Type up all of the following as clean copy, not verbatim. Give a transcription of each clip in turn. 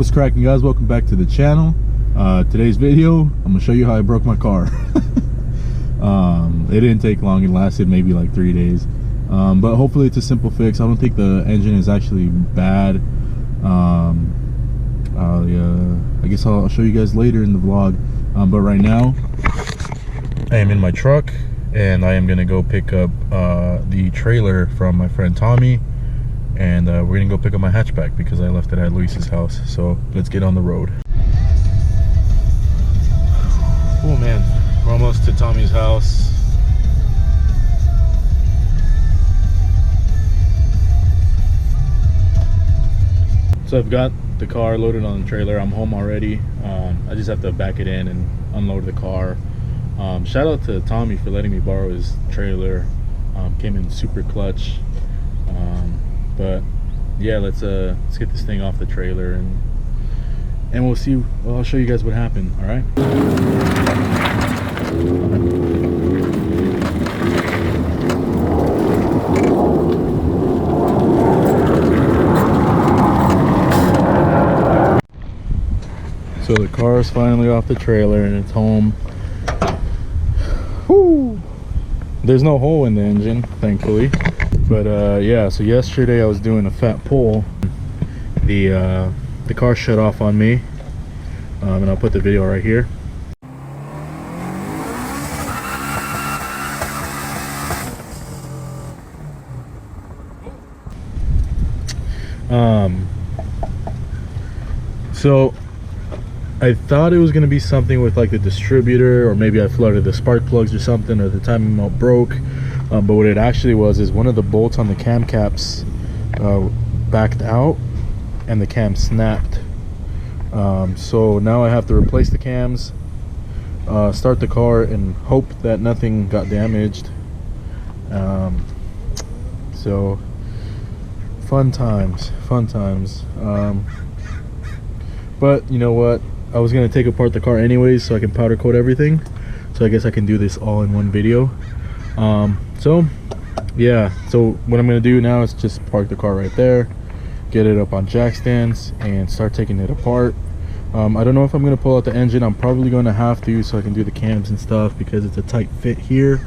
What's cracking, guys? Welcome back to the channel. Today's video, I'm gonna show you how I broke my car. It didn't take long. It lasted maybe like 3 days, but hopefully it's a simple fix. I don't think the engine is actually bad. I guess I'll show you guys later in the vlog, but right now I am in my truck and I am gonna go pick up the trailer from my friend Tommy, and we're gonna go pick up my hatchback because I left it at Luis's house. So let's get on the road. Oh man, we're almost to Tommy's house. So I've got the car loaded on the trailer. I'm home already. I just have to back it in and unload the car. Shout out to Tommy for letting me borrow his trailer. Came in super clutch. But yeah, let's get this thing off the trailer and we'll see. Well, I'll show you guys what happened. All right. So the car is finally off the trailer and it's home. Woo! There's no hole in the engine, thankfully. But yeah, so yesterday I was doing a fat pull. The car shut off on me, and I'll put the video right here. So I thought it was gonna be something with like the distributor, or maybe I flooded the spark plugs or something, or the timing belt broke. But what it actually was is one of the bolts on the cam caps backed out and the cam snapped. So now I have to replace the cams, start the car, and hope that nothing got damaged. So fun times. But you know what, I was gonna take apart the car anyways so I can powder coat everything, so I guess I can do this all in one video. So yeah, so what I'm gonna do now is just park the car right there, get it up on jack stands, and start taking it apart. I don't know if I'm gonna pull out the engine. I'm probably gonna have to, so I can do the cams and stuff, because it's a tight fit here.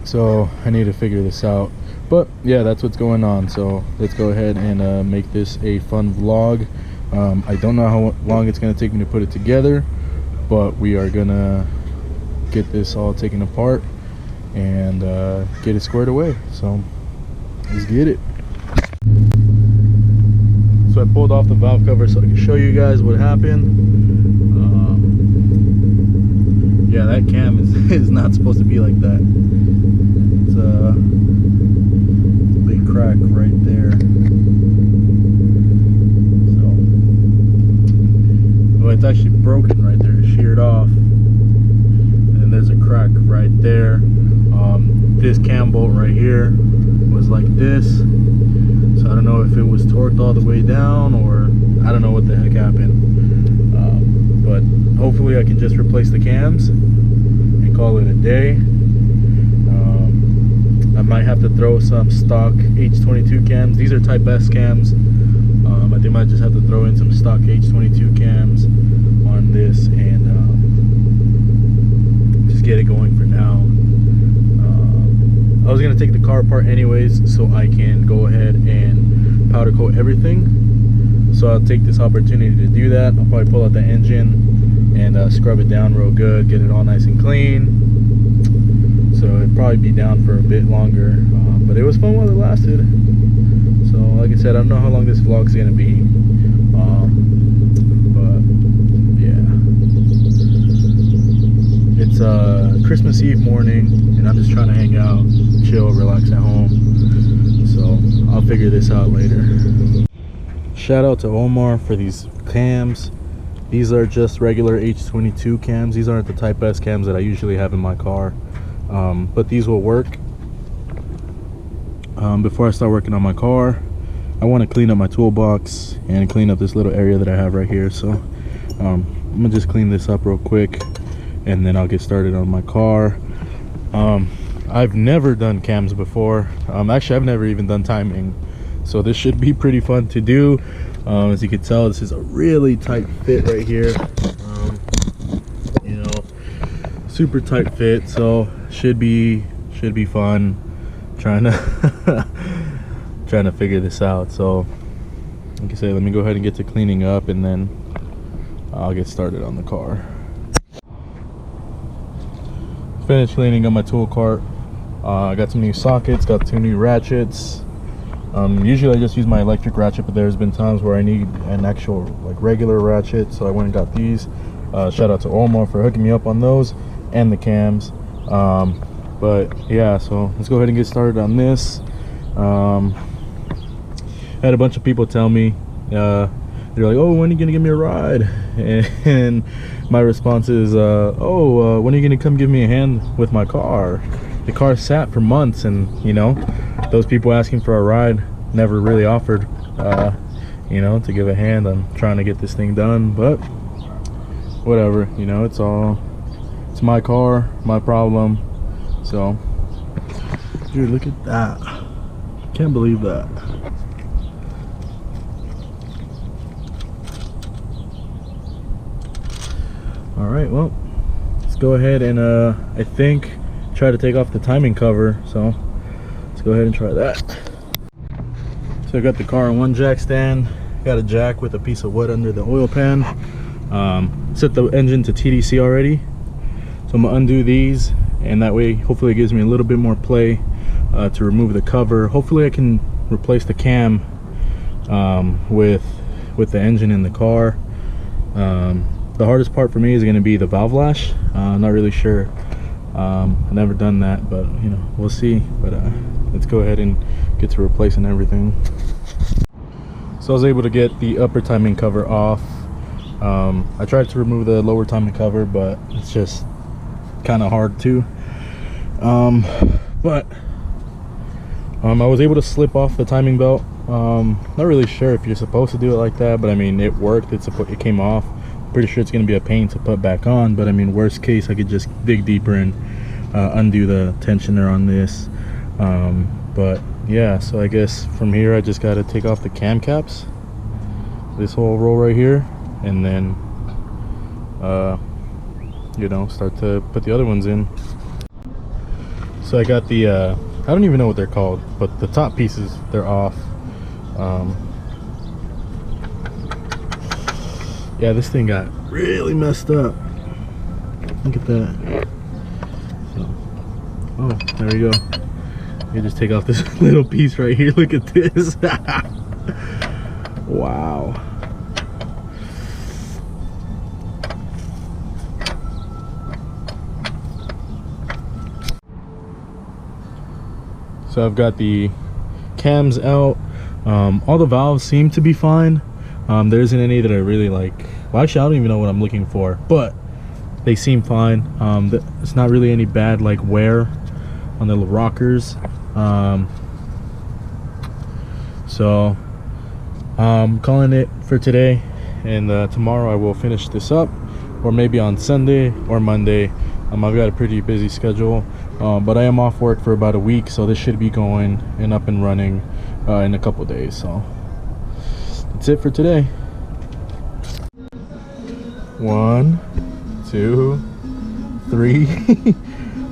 So I need to figure this out. But yeah, that's what's going on. So let's go ahead and make this a fun vlog. I don't know how long it's gonna take me to put it together, but we are gonna get this all taken apart and get it squared away. So let's get it. So I pulled off the valve cover so I can show you guys what happened. Yeah, that cam is not supposed to be like that. It's a big crack right there. So, oh, it's actually broken right there. It's sheared off. And there's a crack right there. This cam bolt right here was like this, so I don't know if it was torqued all the way down, or I don't know what the heck happened. But hopefully I can just replace the cams and call it a day. I might have to throw some stock H22 cams. These are Type S cams. I think I might just have to throw in some stock H22 cams on this and just get it going for now. I was gonna take the car apart anyways so I can go ahead and powder coat everything. So I'll take this opportunity to do that. I'll probably pull out the engine and scrub it down real good, get it all nice and clean. So it'd probably be down for a bit longer, but it was fun while it lasted. So like I said, I don't know how long this vlog is gonna be, but yeah, it's Christmas Eve morning and I'm just trying to hang out, chill, relax at home. So I'll figure this out later. Shout out to Omar for these cams. These are just regular H22 cams. These aren't the Type S cams that I usually have in my car, but these will work. Before I start working on my car, I want to clean up my toolbox and clean up this little area that I have right here. So I'm gonna just clean this up real quick and then I'll get started on my car. I've never done cams before. Actually, I've never even done timing, so this should be pretty fun to do. As you can tell, this is a really tight fit right here. You know, super tight fit, so should be fun trying to trying to figure this out. So like I say, let me go ahead and get to cleaning up, and then I'll get started on the car. Finished cleaning up my tool cart. I got some new sockets, got 2 new ratchets. Usually I just use my electric ratchet, but there's been times where I need an actual like regular ratchet, so I went and got these. Shout out to Omar for hooking me up on those and the cams. But yeah, so let's go ahead and get started on this. I had a bunch of people tell me, they're like, oh, when are you gonna give me a ride? And my response is, oh, when are you gonna come give me a hand with my car? The car sat for months, and you know, those people asking for a ride never really offered, you know, to give a hand. I'm trying to get this thing done, but whatever, you know, it's my car, my problem. So, dude, look at that. Can't believe that. All right, well, let's go ahead and I think try to take off the timing cover. So let's go ahead and try that. So I got the car on one jack stand, got a jack with a piece of wood under the oil pan. Set the engine to TDC already, so I'm gonna undo these, and that way hopefully it gives me a little bit more play to remove the cover. Hopefully I can replace the cam with the engine in the car. The hardest part for me is going to be the valve lash. I'm not really sure. I've never done that, but you know, we'll see. But let's go ahead and get to replacing everything. So I was able to get the upper timing cover off. I tried to remove the lower timing cover, but it's just kind of hard too. But I was able to slip off the timing belt. Not really sure if you're supposed to do it like that, but I mean, it worked. It came off. Pretty sure it's going to be a pain to put back on, but I mean, worst case, I could just dig deeper and undo the tensioner on this. But yeah, so I guess from here I just got to take off the cam caps, this whole row right here, and then you know, start to put the other ones in. So I got the I don't even know what they're called, but the top pieces, they're off. Yeah, this thing got really messed up. Look at that. So, oh, there you go. You just take off this little piece right here. Look at this. Wow. So I've got the cams out. All the valves seem to be fine. There isn't any that I really like. Well, actually, I don't even know what I'm looking for, but they seem fine. It's not really any bad like wear on the rockers. So I'm calling it for today, and tomorrow I will finish this up, or maybe on Sunday or Monday. I've got a pretty busy schedule, but I am off work for about a week, so this should be going and up and running in a couple days. So that's it for today. 1, 2, 3.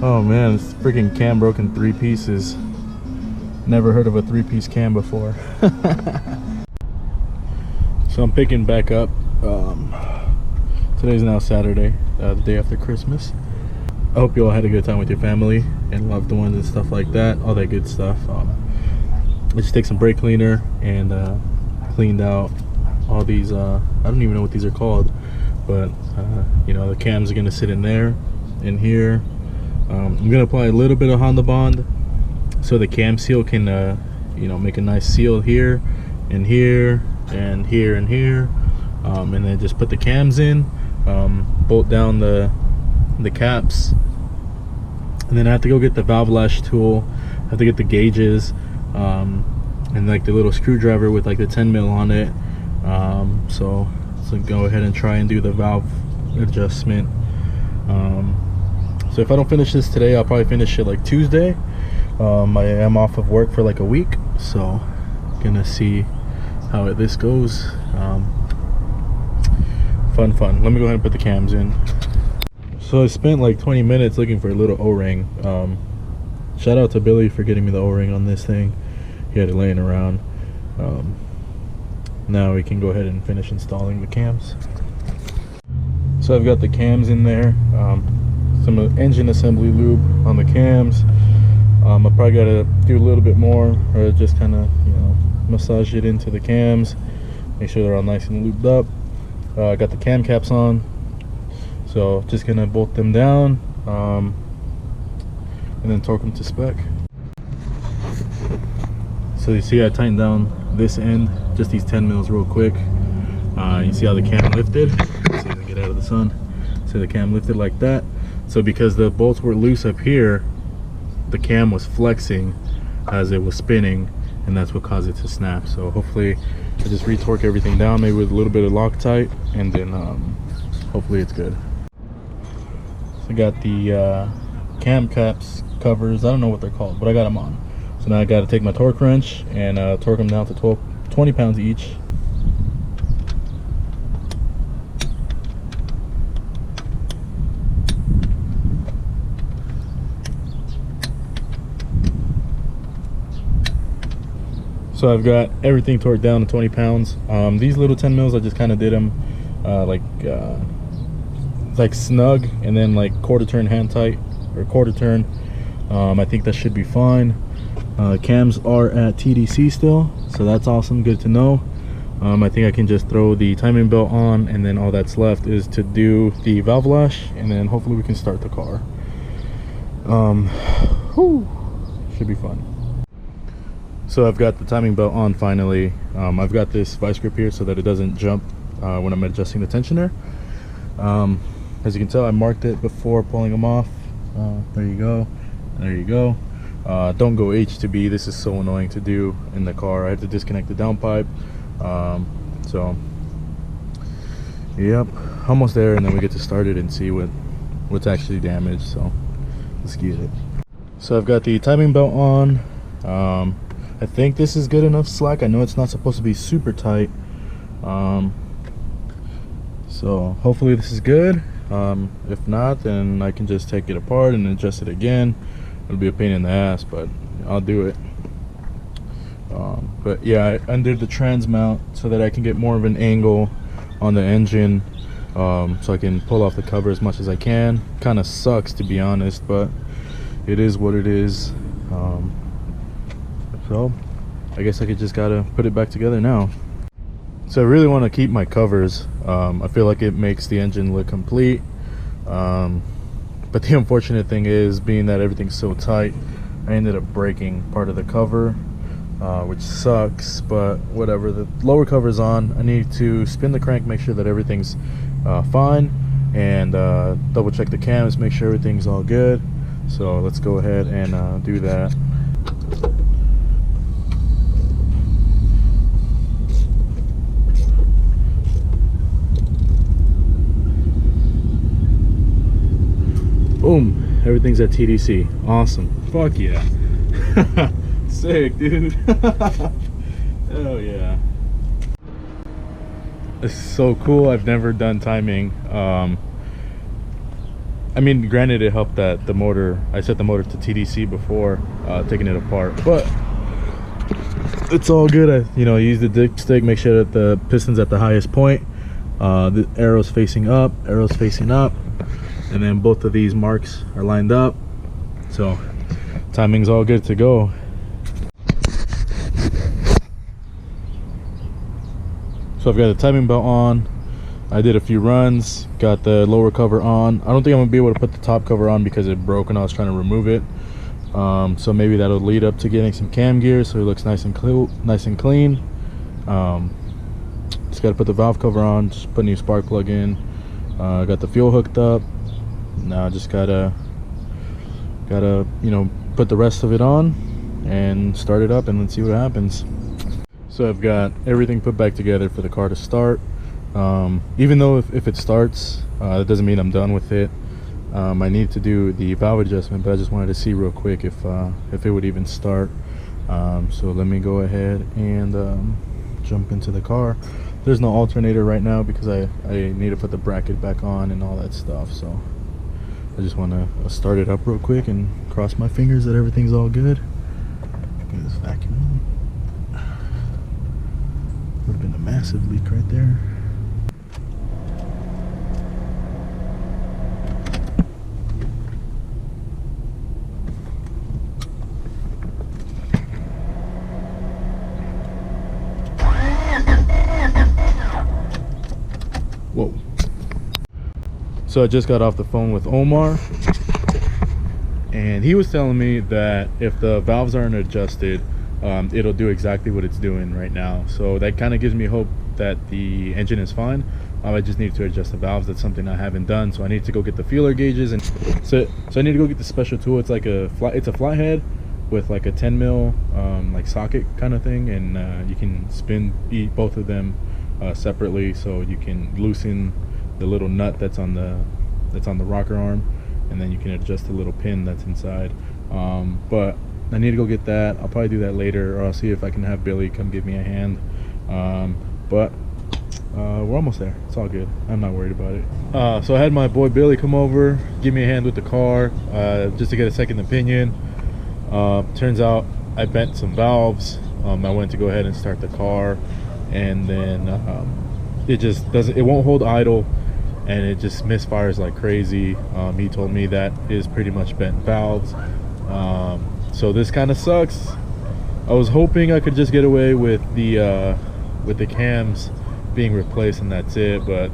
Oh man, this freaking cam broke in 3 pieces. Never heard of a 3-piece cam before. So I'm picking back up. Today's now Saturday, the day after Christmas. I hope you all had a good time with your family and loved ones and stuff like that, all that good stuff. I just take some brake cleaner and cleaned out all these, I don't even know what these are called, but you know, the cams are going to sit in there, in here. I'm going to apply a little bit of Honda Bond so the cam seal can you know, make a nice seal here and here and here and here, and then just put the cams in, bolt down the caps, and then I have to go get the valve lash tool. I have to get the gauges, and like the little screwdriver with like the 10 mil on it. So go ahead and try and do the valve adjustment. So if I don't finish this today, I'll probably finish it like Tuesday. I am off of work for like a week, so gonna see how this goes. Fun. Let me go ahead and put the cams in. So I spent like 20 minutes looking for a little O-ring. Shout out to Billy for getting me the O-ring on this thing. He had it laying around. Now we can go ahead and finish installing the cams. So I've got the cams in there, some engine assembly lube on the cams. I probably gotta do a little bit more, or just kind of, you know, massage it into the cams, make sure they're all nice and lubed up. I got the cam caps on, so just gonna bolt them down, and then torque them to spec. So you see I tightened down this end, just these 10 mils real quick. You see how the cam lifted? Let's see if I can get out of the sun. So the cam lifted like that. So because the bolts were loose up here, the cam was flexing as it was spinning, and that's what caused it to snap. So hopefully I just retorque everything down, maybe with a little bit of Loctite, and then hopefully it's good. So I got the cam caps covers, I don't know what they're called, but I got them on. So now I got to take my torque wrench and torque them down to 20 pounds each. So I've got everything torqued down to 20 pounds. These little 10 mils, I just kind of did them like snug, and then like quarter turn hand tight, or quarter turn. I think that should be fine. Cams are at TDC still, so that's awesome, good to know. I think I can just throw the timing belt on, and then all that's left is to do the valve lash, and then hopefully we can start the car. Should be fun. So I've got the timing belt on finally. I've got this vice grip here so that it doesn't jump when I'm adjusting the tensioner. As you can tell, I marked it before pulling them off. There you go. There you go. Don't go H2B. This is so annoying to do in the car. I have to disconnect the downpipe. So yep, almost there, and then we get to start it and see what's actually damaged. So let's get it. So I've got the timing belt on. I think this is good enough slack. I know it's not supposed to be super tight, so hopefully this is good. If not, then I can just take it apart and adjust it again. It'll be a pain in the ass, but I'll do it. But yeah, I undid the trans mount so that I can get more of an angle on the engine, so I can pull off the cover as much as I can. Kind of sucks, to be honest, but it is what it is. So I guess I just gotta put it back together now. So I really want to keep my covers. I feel like it makes the engine look complete, but the unfortunate thing is, being that everything's so tight, I ended up breaking part of the cover, which sucks, but whatever. The lower cover's on. I need to spin the crank, make sure that everything's fine, and double check the cams, make sure everything's all good. So let's go ahead and do that. Boom, everything's at TDC. Awesome. Fuck yeah. Sick, dude. Hell yeah. It's so cool. I've never done timing. I mean, granted, it helped that the motor, I set the motor to TDC before taking it apart, but it's all good. I use the dipstick, make sure that the piston's at the highest point, the arrow's facing up, arrow's facing up, and then both of these marks are lined up, so timing's all good to go. So I've got the timing belt on. I did a few runs, got the lower cover on. I don't think I'm gonna be able to put the top cover on because it broke and I was trying to remove it. So maybe that'll lead up to getting some cam gear so it looks nice and clean. Just gotta put the valve cover on, just put a new spark plug in. Got the fuel hooked up. Now just gotta put the rest of it on and start it up, and let's see what happens. So I've got everything put back together for the car to start. Even though if it starts, that doesn't mean I'm done with it. I need to do the valve adjustment, but I just wanted to see real quick if it would even start. So let me go ahead and jump into the car. There's no alternator right now because I need to put the bracket back on and all that stuff. So I just want to start it up real quick and cross my fingers that everything's all good. Get this vacuum. Would have been a massive leak right there. Whoa. So I just got off the phone with Omar, and he was telling me that if the valves aren't adjusted, it'll do exactly what it's doing right now. So that kind of gives me hope that the engine is fine. I just need to adjust the valves. That's something I haven't done, so I need to go get the feeler gauges, and so I need to go get the special tool. It's like a flathead with like a 10 mil like socket kind of thing, and you can spin both of them separately, so you can loosen the little nut that's on the rocker arm, and then you can adjust the little pin that's inside. But I need to go get that. I'll probably do that later, or I'll see if I can have Billy come give me a hand. But we're almost there. It's all good. I'm not worried about it. So I had my boy Billy come over, give me a hand with the car, just to get a second opinion. Turns out I bent some valves. I went to go ahead and start the car, and then it just doesn't. It won't hold idle, and it just misfires like crazy. He told me that is pretty much bent valves. So this kind of sucks. I was hoping I could just get away with the cams being replaced and that's it, but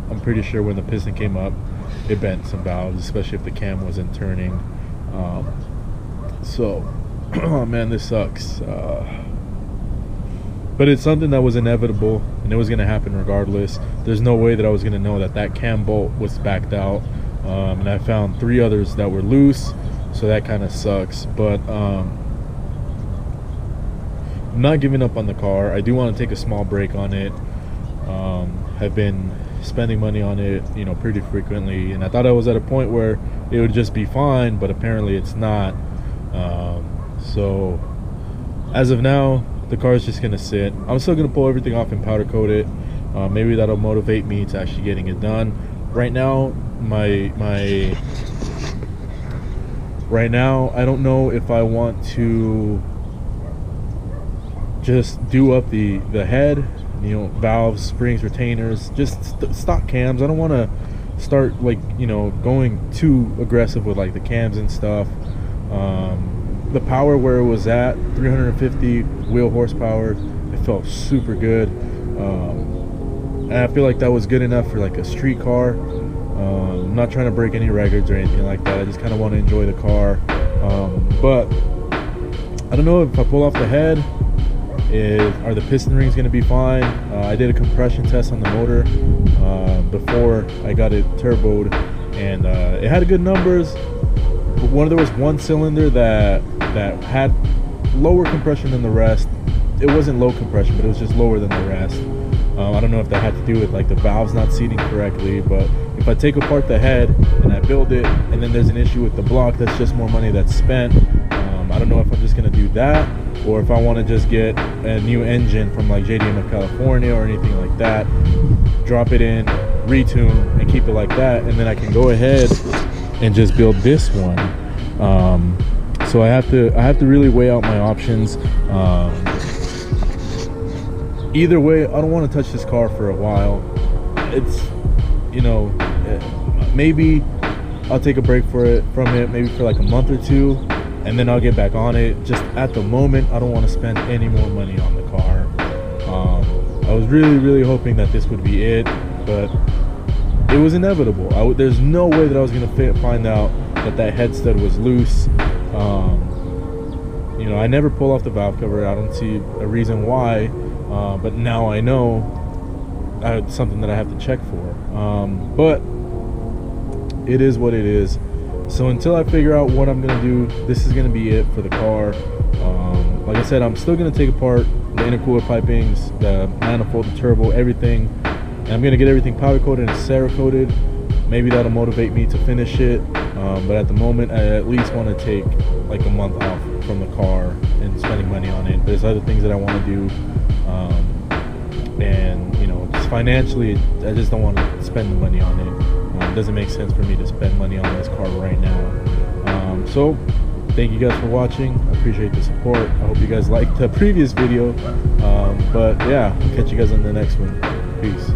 I'm pretty sure when the piston came up, it bent some valves, especially if the cam wasn't turning. So, oh man, this sucks. But it's something that was inevitable, and it was going to happen regardless. There's no way that I was going to know that cam bolt was backed out, and I found 3 others that were loose, so that kind of sucks. But I'm not giving up on the car. I do want to take a small break on it. I've been spending money on it, you know, pretty frequently, and I thought I was at a point where it would just be fine, but apparently it's not. So as of now, the car is just gonna sit. I'm still gonna pull everything off and powder coat it. Maybe that'll motivate me to actually getting it done. Right now, right now, I don't know if I want to just do up the head, you know, valves, springs, retainers, just stock cams. I don't want to start, like, you know, going too aggressive with like the cams and stuff. The power where it was at, 350 wheel horsepower, it felt super good. And I feel like that was good enough for like a street car. I'm not trying to break any records or anything like that. I just kind of want to enjoy the car. But I don't know if I pull off the head, are the piston rings going to be fine? I did a compression test on the motor before I got it turboed, and it had good numbers. But there was one cylinder that had lower compression than the rest. It wasn't low compression, but it was just lower than the rest. I don't know if that had to do with like the valves not seating correctly, but if I take apart the head and I build it, and then there's an issue with the block, that's just more money that's spent. I don't know if I'm just gonna do that, or if I want to just get a new engine from like JDM of California or anything like that, drop it in, retune, and keep it like that, and then I can go ahead and just build this one. So I have to really weigh out my options. Either way, I don't want to touch this car for a while. It's, you know, maybe I'll take a break from it, maybe for like a month or 2, and then I'll get back on it. Just at the moment, I don't want to spend any more money on the car. I was really hoping that this would be it, but it was inevitable. There's no way that I was going to find out that head stud was loose. You know, I never pull off the valve cover. I don't see a reason why, but now I know it's something that I have to check for. But it is what it is. So until I figure out what I'm gonna do, this is gonna be it for the car. Like I said, I'm still gonna take apart the intercooler pipings, the manifold, the turbo, everything, and I'm gonna get everything powder coated and Cerakoted. Maybe that'll motivate me to finish it, but at the moment I at least want to take like a month off from the car and spending money on it. There's other things that I want to do. and you know, just financially, I just don't want to spend the money on it. It doesn't make sense for me to spend money on this car right now. So thank you guys for watching. I appreciate the support. I hope you guys liked the previous video, but yeah, catch you guys on the next one. Peace.